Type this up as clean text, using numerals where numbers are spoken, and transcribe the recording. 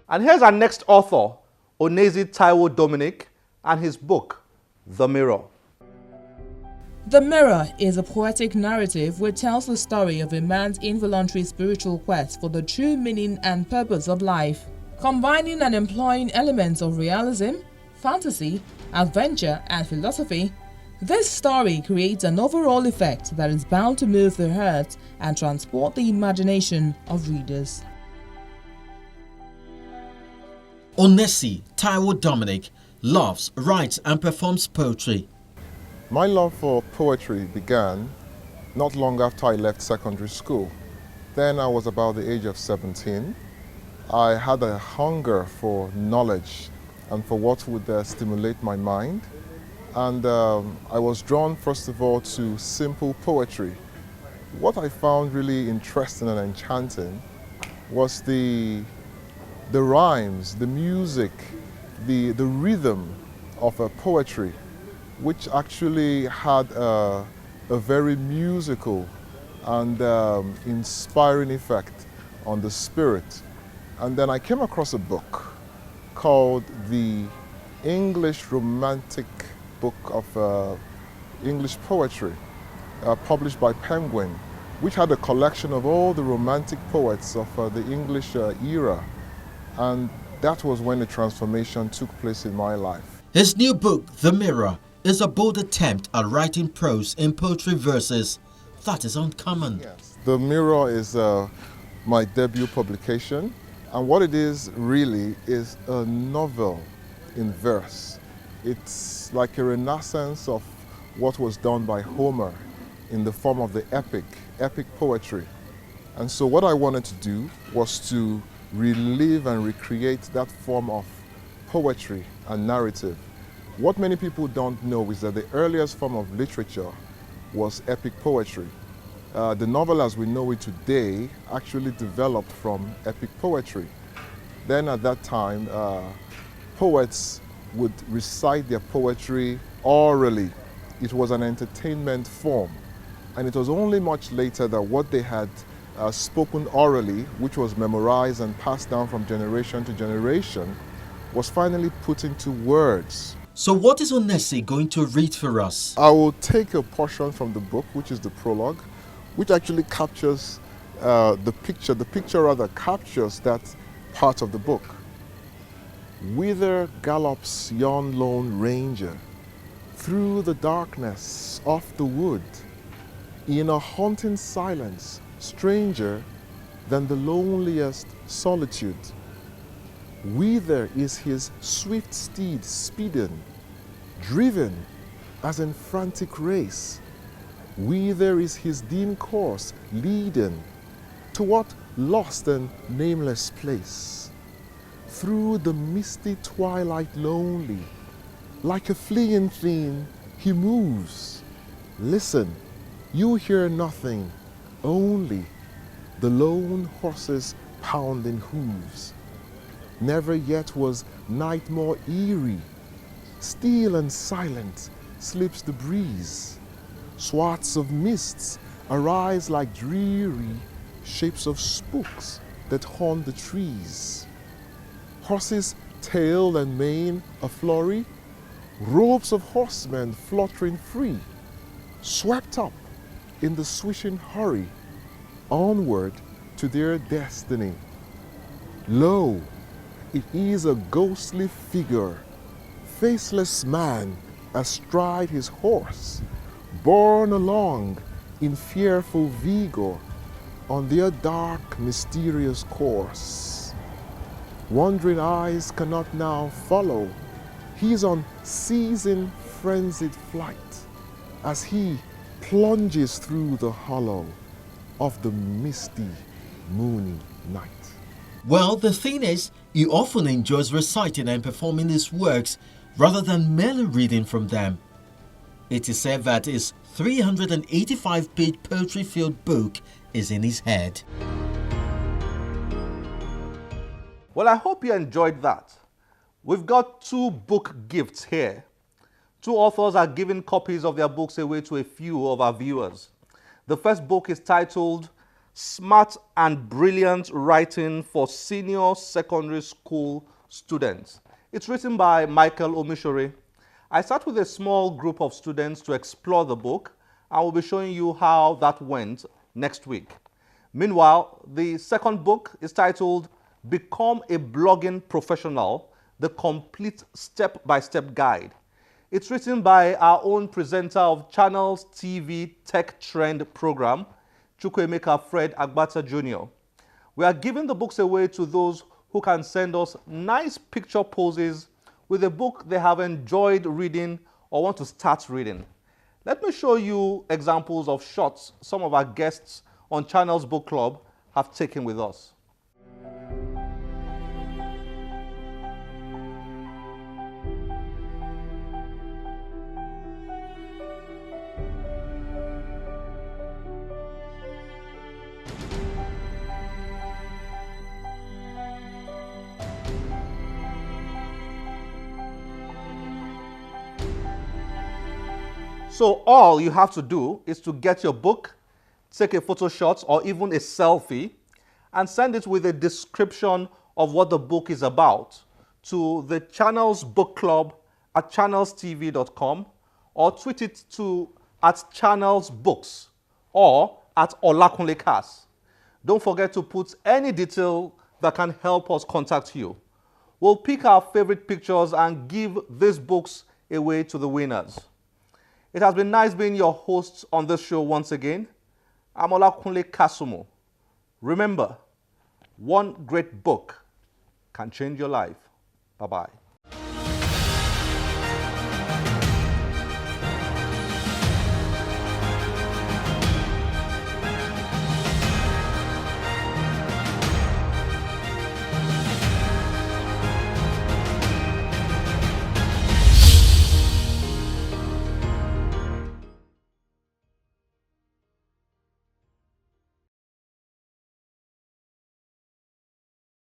And here's our next author, Onezi Taiwo Dominic, and his book, The Mirror. The Mirror is a poetic narrative which tells the story of a man's involuntary spiritual quest for the true meaning and purpose of life, combining and employing elements of realism, fantasy, adventure, and philosophy. This story creates an overall effect that is bound to move the heart and transport the imagination of readers. Onezi Taiwo Dominic loves, writes and performs poetry. My love for poetry began not long after I left secondary school. Then I was about the age of 17. I had a hunger for knowledge and for what would stimulate my mind. And I was drawn first of all to simple poetry. What I found really interesting and enchanting was the rhymes, the music, the rhythm of poetry, which actually had a very musical and inspiring effect on the spirit. And then I came across a book called the English Romantic Book of English Poetry, published by Penguin, which had a collection of all the romantic poets of the English era. And that was when the transformation took place in my life. His new book, The Mirror, is a bold attempt at writing prose in poetry verses. That is uncommon. Yes. The Mirror is my debut publication, and what it is really is a novel in verse. It's like a renaissance of what was done by Homer in the form of the epic poetry. And so what I wanted to do was to relive and recreate that form of poetry and narrative. What many people don't know is that the earliest form of literature was epic poetry. The novel as we know it today actually developed from epic poetry. Then at that time, poets would recite their poetry orally. It was an entertainment form. And it was only much later that what they had spoken orally, which was memorized and passed down from generation to generation, was finally put into words. So what is Onezi going to read for us? I will take a portion from the book, which is the prologue, which actually captures the picture. The picture rather captures that part of the book. Whither gallops yon lone ranger? Through the darkness of the wood, in a haunting silence, stranger than the loneliest solitude. Whither is his swift steed speeding, driven as in frantic race? Whither is his dim course leading? To what lost and nameless place? Through the misty twilight lonely, like a fleeing thing he moves. Listen, you hear nothing, only the lone horse's pounding hooves. Never yet was night more eerie. Still and silent slips the breeze. Swaths of mists arise like dreary shapes of spooks that haunt the trees. Horses' tail and mane a-flurry, robes of horsemen fluttering free, swept up in the swishing hurry, onward to their destiny. Lo, it is a ghostly figure, faceless man astride his horse, borne along in fearful vigor on their dark, mysterious course. Wandering eyes cannot now follow. He is on seizing, frenzied flight as he plunges through the hollow of the misty, moony night. Well, the thing is, he often enjoys reciting and performing his works rather than merely reading from them. It is said that his 385-page poetry-filled book is in his head. Well, I hope you enjoyed that. We've got 2 book gifts here. 2 authors are giving copies of their books away to a few of our viewers. The first book is titled Smart and Brilliant Writing for Senior Secondary School Students. It's written by Michael Omishore. I sat with a small group of students to explore the book. I will be showing you how that went next week. Meanwhile, the second book is titled Become a Blogging Professional, the Complete Step-by-Step Guide. It's written by our own presenter of Channels TV Tech Trend program, Chukwuemeka Fred Agbata Jr. We are giving the books away to those who can send us nice picture poses with a book they have enjoyed reading or want to start reading. Let me show you examples of shots some of our guests on Channels Book Club have taken with us. So all you have to do is to get your book, take a photo shot or even a selfie, and send it with a description of what the book is about to the Channels Book Club at channelstv.com, or tweet it to @channelsbooks or @Olakunle Cas. Don't forget to put any detail that can help us contact you. We'll pick our favorite pictures and give these books away to the winners. It has been nice being your host on this show once again. I'm Olakunle Kasumo. Remember, one great book can change your life. Bye-bye.